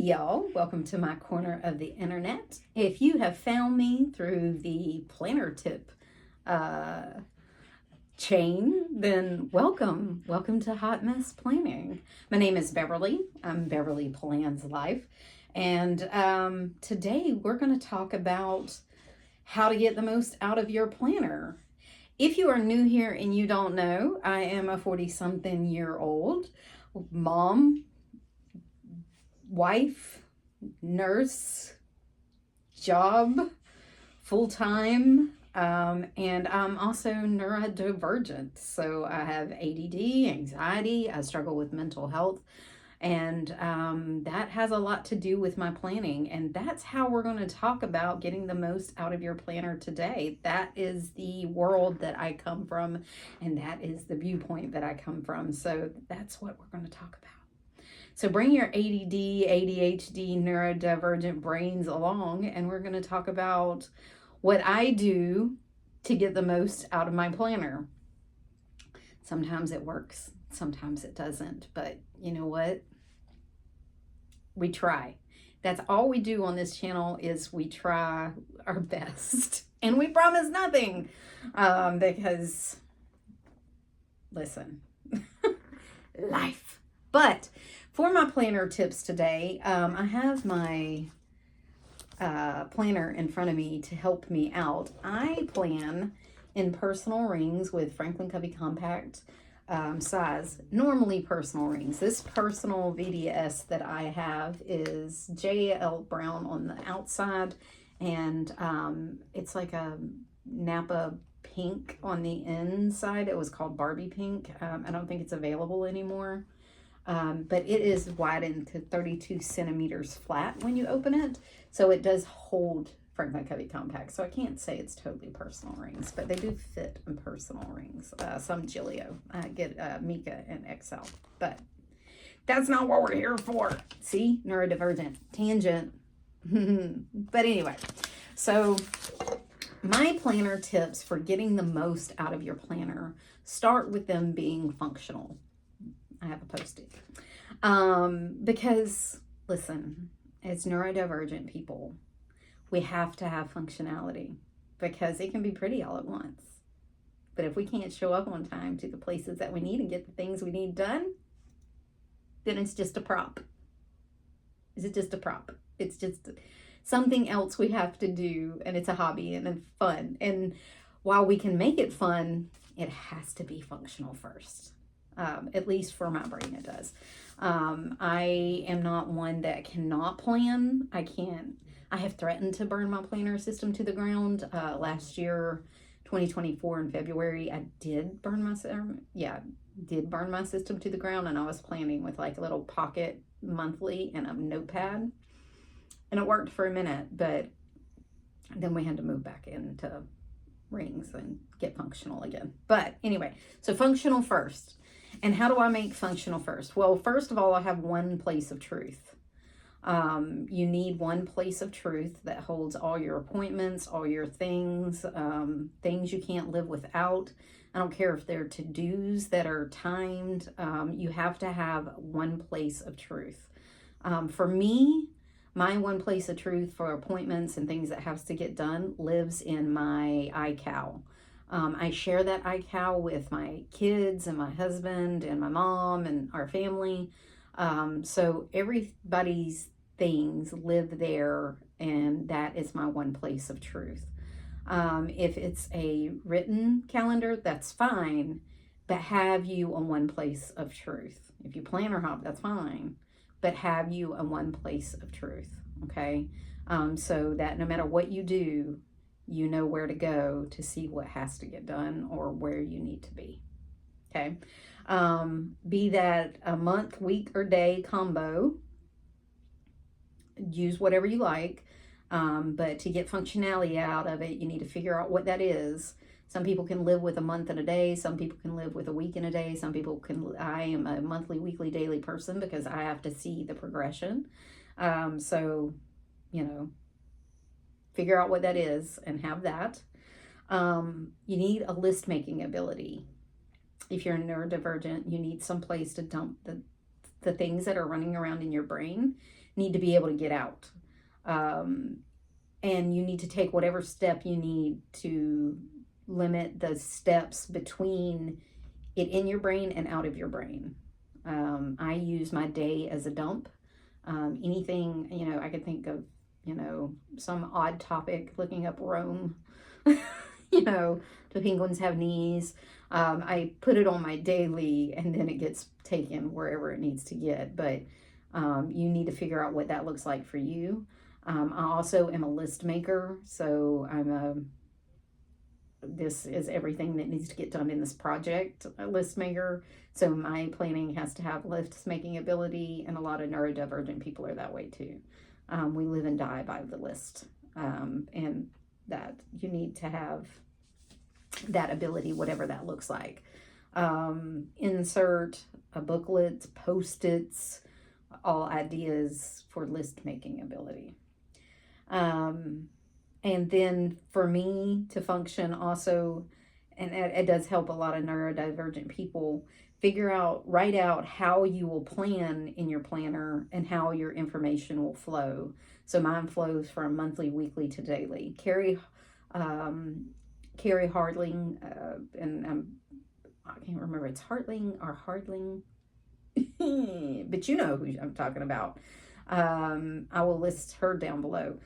y'all. Welcome to my corner of the internet. If you have found me through the planner tip chain, then welcome. Welcome to Hot Mess Planning. My name is Beverly. I'm Beverly Plans Life. And today we're going to talk about how to get the most out of your planner. If you are new here and you don't know, I am a 40-something-year-old mom, wife, nurse, job, full-time, and I'm also neurodivergent. So I have ADD, anxiety, I struggle with mental health, and that has a lot to do with my planning. And that's how we're going to talk about getting the most out of your planner today. That is the world that I come from, and that is the viewpoint that I come from. So that's what we're going to talk about. So bring your ADD, ADHD, neurodivergent brains along, and we're going to talk about what I do to get the most out of my planner. Sometimes it works, sometimes it doesn't, but you know what? We try. That's all we do on this channel is we try our best, and we promise nothing, because, listen, life. But for my planner tips today, I have my planner in front of me to help me out. I plan in personal rings with Franklin Covey Compact size, normally personal rings. This personal VDS that I have is JL Brown on the outside, and it's like a Napa pink on the inside. It was called Barbie pink. I don't think it's available anymore. But it is widened to 32 centimeters flat when you open it. So it does hold Franklin Covey Compact. So I can't say it's totally personal rings, but they do fit in personal rings. Some Gillio. I get Mika and XL. But that's not what we're here for. See? Neurodivergent. Tangent. But anyway. So my planner tips for getting the most out of your planner start with them being functional. I have a Post-it. Because, listen, as neurodivergent people, we have to have functionality because it can be pretty all at once. But if we can't show up on time to the places that we need and get the things we need done, then it's just a prop. Is it just a prop? It's just something else we have to do, and it's a hobby and it's fun. And while we can make it fun, it has to be functional first. At least for my brain, it does. I am not one that cannot plan. I have threatened to burn my planner system to the ground. Last year, 2024 in February, I did burn my system to the ground, and I was planning with like a little pocket monthly and a notepad. And it worked for a minute, but then we had to move back into rings and get functional again. But anyway, so functional first. And how do I make functional first? Well, first of all, I have one place of truth. You need one place of truth that holds all your appointments, all your things, things you can't live without. I don't care if they're to-dos that are timed. You have to have one place of truth. For me, my one place of truth for appointments and things that has to get done lives in my iCal. I share that iCal with my kids and my husband and my mom and our family. So everybody's things live there, and that is my one place of truth. If it's a written calendar, that's fine, but have you on one place of truth. If you planner hop, that's fine, but have you on one place of truth, okay? So that no matter what you do, you know where to go to see what has to get done or where you need to be, okay? Be that a month, week, or day combo, use whatever you like, but to get functionality out of it, you need to figure out what that is. Some people can live with a month and a day. Some people can live with a week and a day. Some people can, I am a monthly, weekly, daily person because I have to see the progression. So, you know, figure out what that is and have that. You need a list making ability. If you're neurodivergent, you need some place to dump the things that are running around in your brain. need to be able to get out. And you need to take whatever step you need to limit the steps between it in your brain and out of your brain. I use my day as a dump. Anything, you know, I could think of, you know, some odd topic, looking up Rome, you know, do penguins have knees? I put it on my daily and then it gets taken wherever it needs to get. But you need to figure out what that looks like for you. I also am a list maker. So this is everything that needs to get done in this project, a list maker. So my planning has to have list making ability, and a lot of neurodivergent people are that way too. We live and die by the list, and that you need to have that ability, whatever that looks like. Insert a booklet, post-its, all ideas for list making ability. And then for me to function also, and it does help a lot of neurodivergent people, write out how you will plan in your planner and how your information will flow. So mine flows from monthly, weekly to daily. Carrie Hardling, and I can't remember, it's Hartling or Hardling, but you know who I'm talking about. I will list her down below.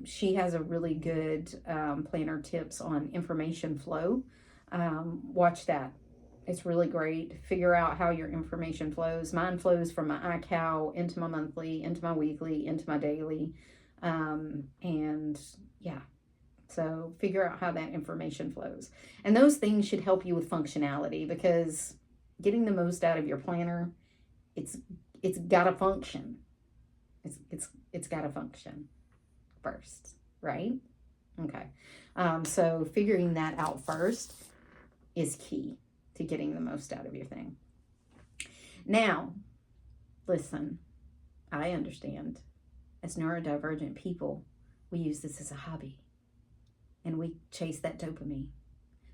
She has a really good planner tips on information flow. Watch that. It's really great. Figure out how your information flows. Mine flows from my iCal into my monthly, into my weekly, into my daily. And yeah, so figure out how that information flows. And those things should help you with functionality, because getting the most out of your planner, it's got to function. It's got to function first, right? Okay. So figuring that out first is key to getting the most out of your thing. Now, listen, I understand as neurodivergent people, we use this as a hobby and we chase that dopamine.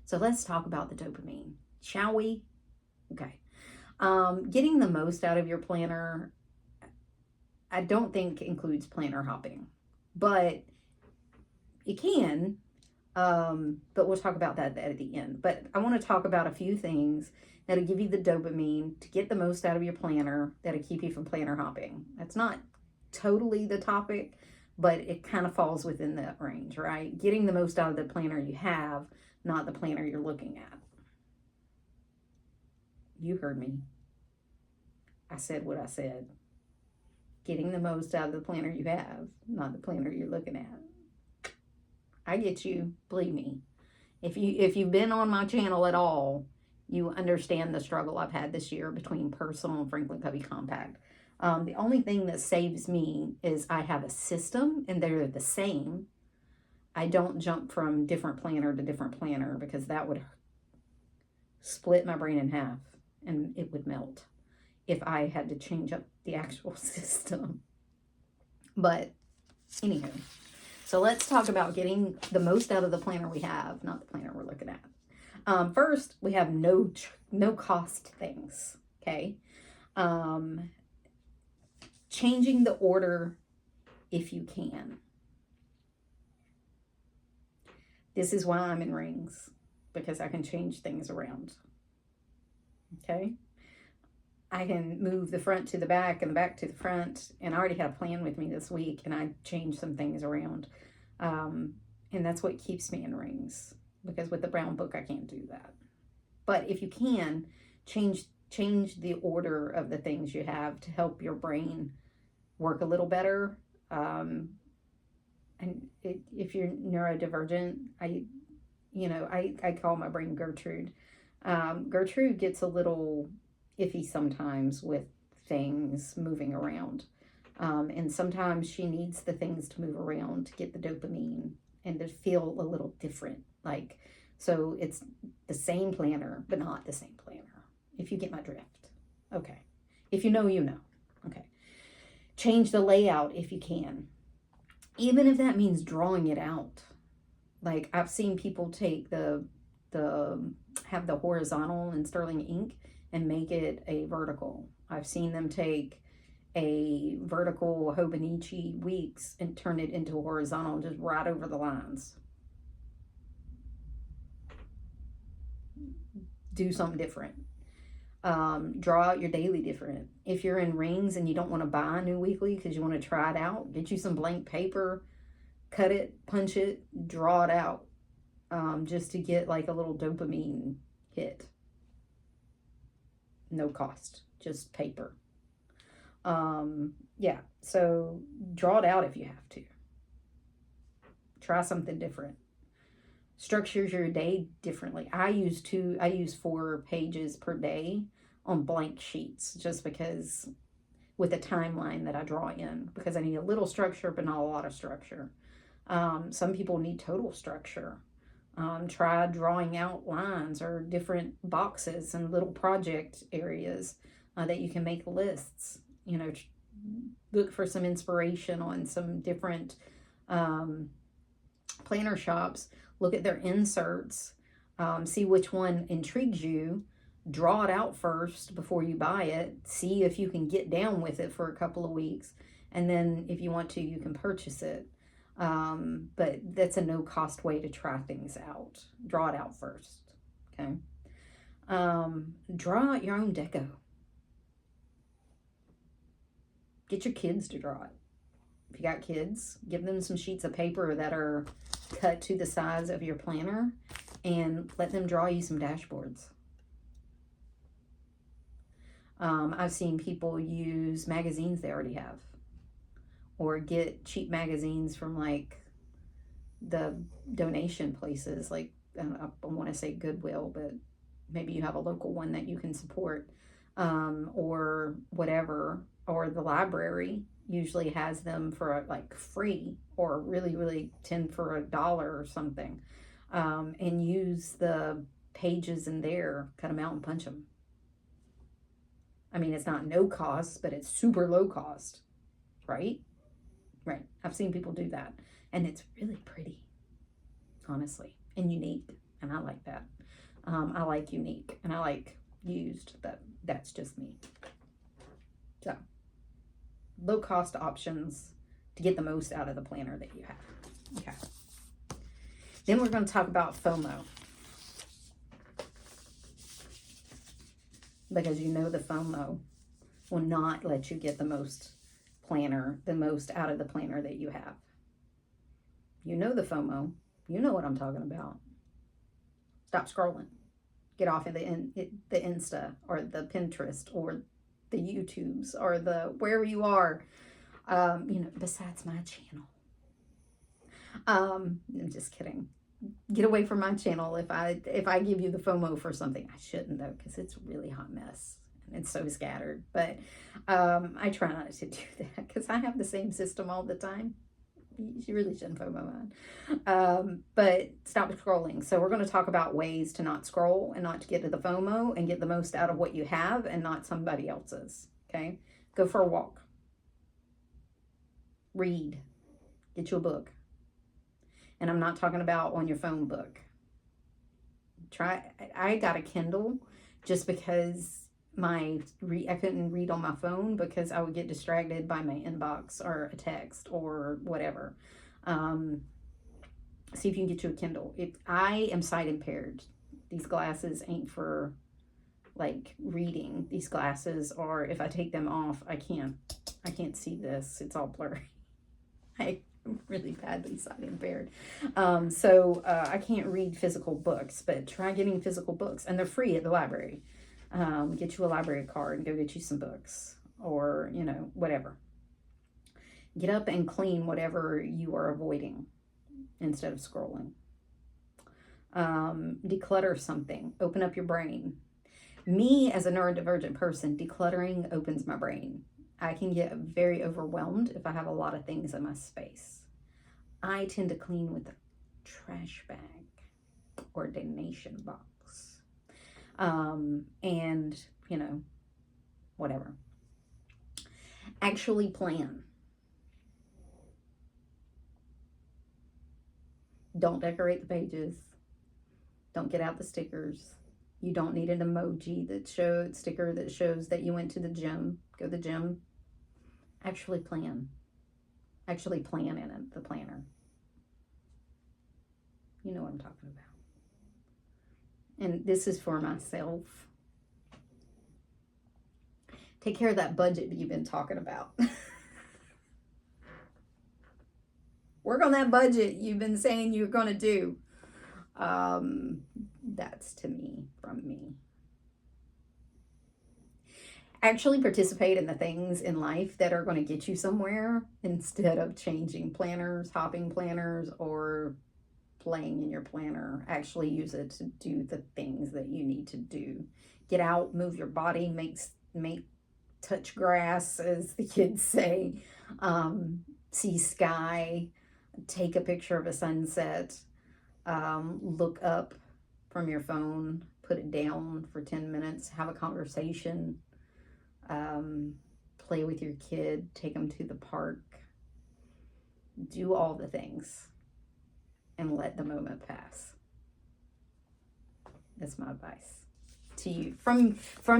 So let's talk about the dopamine, shall we? Okay. Getting the most out of your planner, I don't think includes planner hopping, but it can. But we'll talk about that at the end. But I want to talk about a few things that'll give you the dopamine to get the most out of your planner, that'll keep you from planner hopping. That's not totally the topic, but it kind of falls within that range, right? Getting the most out of the planner you have, not the planner you're looking at. You heard me. I said what I said. Getting the most out of the planner you have, not the planner you're looking at. I get you, believe me. If you've been on my channel at all, you understand the struggle I've had this year between Personal and Franklin Covey Compact. The only thing that saves me is I have a system and they're the same. I don't jump from different planner to different planner, because that would split my brain in half and it would melt if I had to change up the actual system. But anywho, so let's talk about getting the most out of the planner we have, not the planner we're looking at. First, we have no cost things, okay? Changing the order if you can. This is why I'm in rings, because I can change things around, okay? I can move the front to the back and the back to the front, and I already had a plan with me this week, and I changed some things around. And that's what keeps me in rings, because with the brown book, I can't do that. But if you can, change the order of the things you have to help your brain work a little better. And if you're neurodivergent, I call my brain Gertrude. Gertrude gets a little iffy sometimes with things moving around. And sometimes she needs the things to move around to get the dopamine and to feel a little different. So it's the same planner, but not the same planner, if you get my drift. Okay. If you know, you know. Okay. Change the layout if you can. Even if that means drawing it out. Like, I've seen people take have the horizontal in sterling ink and make it a vertical. I've seen them take a vertical Hobonichi weeks and turn it into horizontal, just right over the lines. Do something different. Draw out your daily different. If you're in rings and you don't want to buy a new weekly because you want to try it out, get you some blank paper, cut it, punch it, draw it out, just to get like a little dopamine hit. No cost, just paper. Yeah, so draw it out if you have to. Try something different. Structures your day differently. I use 4 pages per day on blank sheets, just because, with a timeline that I draw in, because I need a little structure but not a lot of structure. Some people need total structure. Try drawing out lines or different boxes and little project areas that you can make lists. You know, look for some inspiration on some different planner shops. Look at their inserts, see which one intrigues you, draw it out first before you buy it, see if you can get down with it for a couple of weeks, and then if you want to, you can purchase it. But that's a no-cost way to try things out. Draw it out first, okay? Draw out your own deco. Get your kids to draw it. If you got kids, give them some sheets of paper that are cut to the size of your planner and let them draw you some dashboards. I've seen people use magazines they already have, or get cheap magazines from like the donation places, like I want to say Goodwill, but maybe you have a local one that you can support, or whatever, or the library usually has them for like free, or really 10 for $1 or something, and use the pages in there, cut them out and punch them. I mean, it's not no cost, but it's super low cost, right? Right. I've seen people do that, and it's really pretty, honestly, and unique, and I like that. I like unique, and I like used, but that's just me. So, low cost options to get the most out of the planner that you have. Okay. Then we're going to talk about FOMO, because you know the FOMO will not let you get the most out of the planner that you have. You know the FOMO. You know what I'm talking about. Stop scrolling. Get off of the Insta or the Pinterest or the YouTubes or the wherever you are. Besides my channel. I'm just kidding. Get away from my channel if I give you the FOMO for something. I shouldn't, though, because it's a really hot mess and it's so scattered. But I try not to do that because I have the same system all the time. You really shouldn't FOMO on. But stop scrolling. So we're going to talk about ways to not scroll and not to get to the FOMO and get the most out of what you have and not somebody else's. Okay? Go for a walk. Read. Get you a book. And I'm not talking about on your phone book. I got a Kindle just because I couldn't read on my phone because I would get distracted by my inbox or a text or whatever. See if you can get you a Kindle. If I am sight impaired, these glasses ain't for like reading. These glasses are, if I take them off, I can't see this. It's all blurry. I'm really badly sight impaired. So I can't read physical books, but try getting physical books, and they're free at the library. Get you a library card and go get you some books, or, whatever. Get up and clean whatever you are avoiding instead of scrolling. Declutter something. Open up your brain. Me, as a neurodivergent person, decluttering opens my brain. I can get very overwhelmed if I have a lot of things in my space. I tend to clean with a trash bag or donation box. And, whatever. Actually plan. Don't decorate the pages. Don't get out the stickers. You don't need an emoji sticker that shows that you went to the gym. Go to the gym. Actually plan. Actually plan in it, the planner. You know what I'm talking about. And this is for myself. Take care of that budget that you've been talking about. Work on that budget you've been saying you're going to do. That's to me, from me. Actually participate in the things in life that are going to get you somewhere instead of changing planners, hopping planners, or playing in your planner. Actually use it to do the things that you need to do. Get out, move your body, touch grass, as the kids say. See sky, take a picture of a sunset, look up from your phone, put it down for 10 minutes, have a conversation, play with your kid, take them to the park, do all the things, and let the moment pass. That's my advice to you, from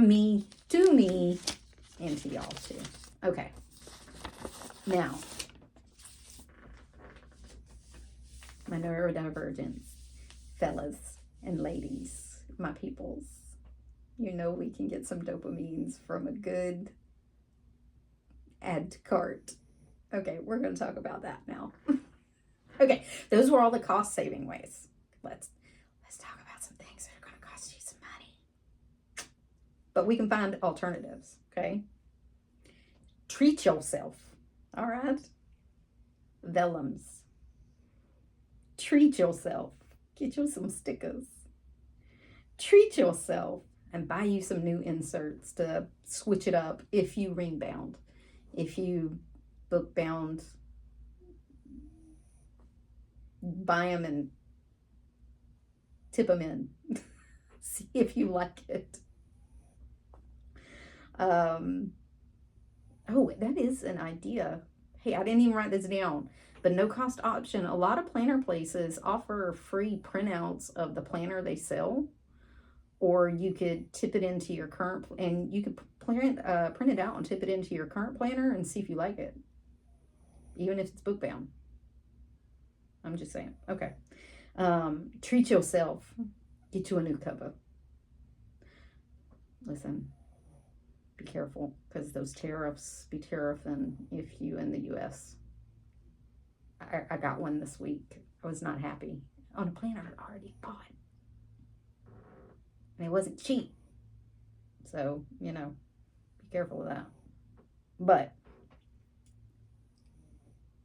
me to me, and to y'all too. Okay, now, my neurodivergent fellas and ladies, my peoples, you know we can get some dopamines from a good add to cart. Okay, we're going to talk about that now. Okay, those were all the cost saving ways. Let's talk about some things that are going to cost you some money. But we can find alternatives, okay? Treat yourself, all right? Vellums. Treat yourself. Get you some stickers. Treat yourself and buy you some new inserts to switch it up if you ring bound. If you book bound, buy them and tip them in. See if you like it. Oh, that is an idea. Hey, I didn't even write this down. But no cost option. A lot of planner places offer free printouts of the planner they sell, or you could tip it into your current, and you could print it out and tip it into your current planner and see if you like it, even if it's book bound. I'm just saying. Okay. Treat yourself. Get you a new cover. Listen, be careful, because those tariffs be tariffing if you in the U.S. I got one this week. I was not happy on a planner I already bought. And it wasn't cheap. So, you know, be careful of that. But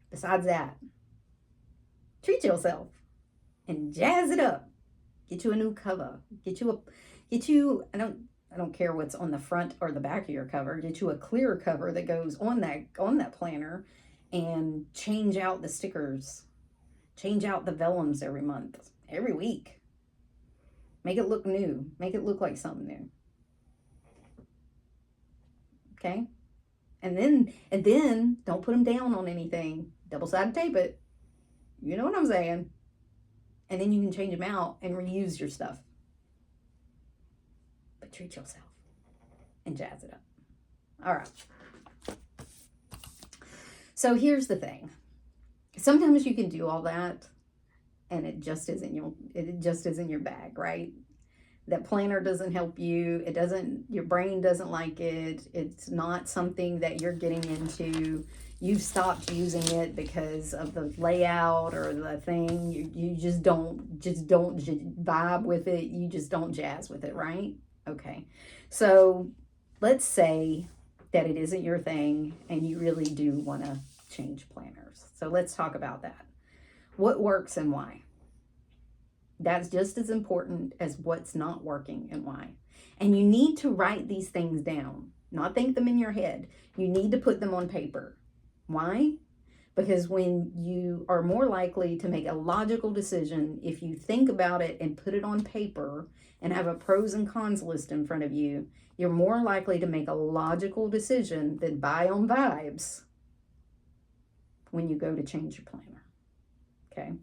besides that, treat yourself and jazz it up. Get you a new cover. I don't care what's on the front or the back of your cover. Get you a clear cover that goes on that planner, and change out the stickers. Change out the vellums every month, every week. Make it look new. Make it look like something new. Okay? And then don't put them down on anything. Double-sided tape it. You know what I'm saying? And then you can change them out and reuse your stuff. But treat yourself and jazz it up. All right. So here's the thing. Sometimes you can do all that and it just isn't your bag, right? That planner doesn't help you. Your brain doesn't like it. It's not something that you're getting into. You've stopped using it because of the layout or the thing. You just don't vibe with it. You just don't jazz with it, right? Okay. So let's say that it isn't your thing and you really do want to change planners. So let's talk about that. What works and why? That's just as important as what's not working and why. And you need to write these things down, not think them in your head. You need to put them on paper. Why? Because when you are more likely to make a logical decision, if you think about it and put it on paper and have a pros and cons list in front of you, you're more likely to make a logical decision than buy on vibes when you go to change your planner. Okay?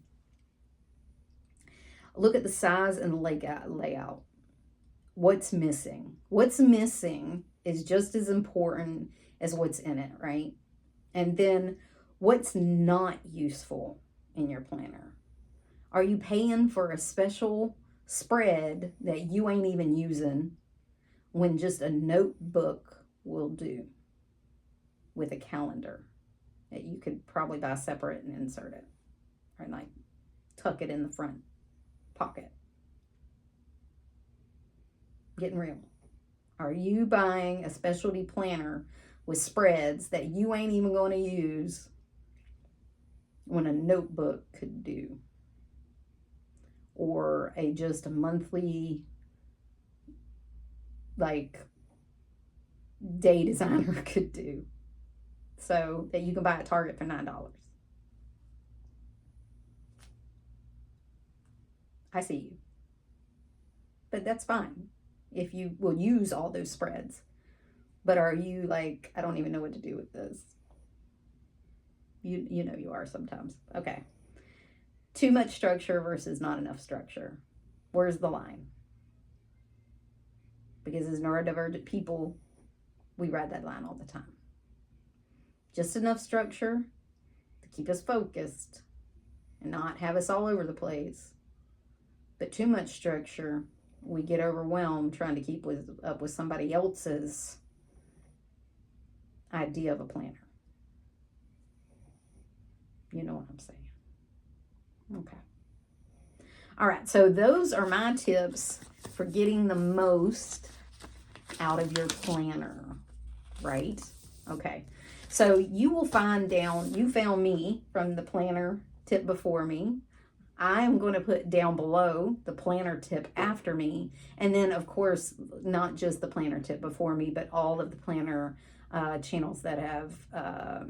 Look at the size and the layout. What's missing? What's missing is just as important as what's in it, right? And then what's not useful in your planner? Are you paying for a special spread that you ain't even using when just a notebook will do with a calendar that you could probably buy separate and insert it, or like tuck it in the front pocket? Getting real. Are you buying a specialty planner with spreads that you ain't even going to use when a notebook could do? Or just a monthly, like, day designer could do, so that you can buy at Target for $9. I see you. But that's fine if you will use all those spreads. But are you like, I don't even know what to do with this? You know you are sometimes. Okay. Too much structure versus not enough structure. Where's the line? Because as neurodivergent people, we ride that line all the time. Just enough structure to keep us focused and not have us all over the place. But too much structure, we get overwhelmed trying to keep up with somebody else's idea of a planner. You know what I'm saying? Okay. All right, so those are my tips for getting the most out of your planner, right? Okay, so you will find down, you found me from the planner tip before me. I'm going to put down below the planner tip after me. And then, of course, not just the planner tip before me, but all of the planner channels that have,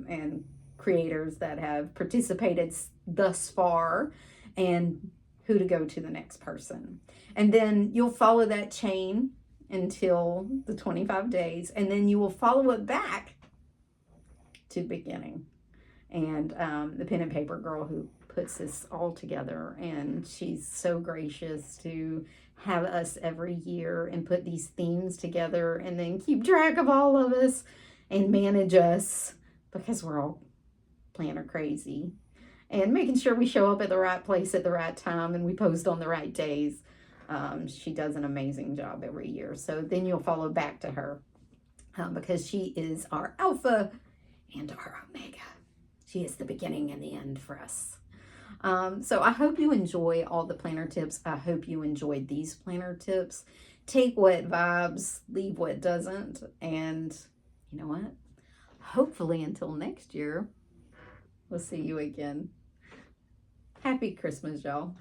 and creators that have participated thus far, and who to go to the next person. And then you'll follow that chain until the 25 days. And then you will follow it back to the beginning. And the pen and paper girl who puts this all together, and she's so gracious to have us every year and put these themes together and then keep track of all of us and manage us, because we're all planner crazy, and making sure we show up at the right place at the right time and we post on the right days. She does an amazing job every year. So then you'll follow back to her because she is our alpha and our omega. She is the beginning and the end for us. So I hope you enjoy all the planner tips. I hope you enjoyed these planner tips. Take what vibes, leave what doesn't. And you know what? Hopefully until next year, we'll see you again. Happy Christmas, y'all.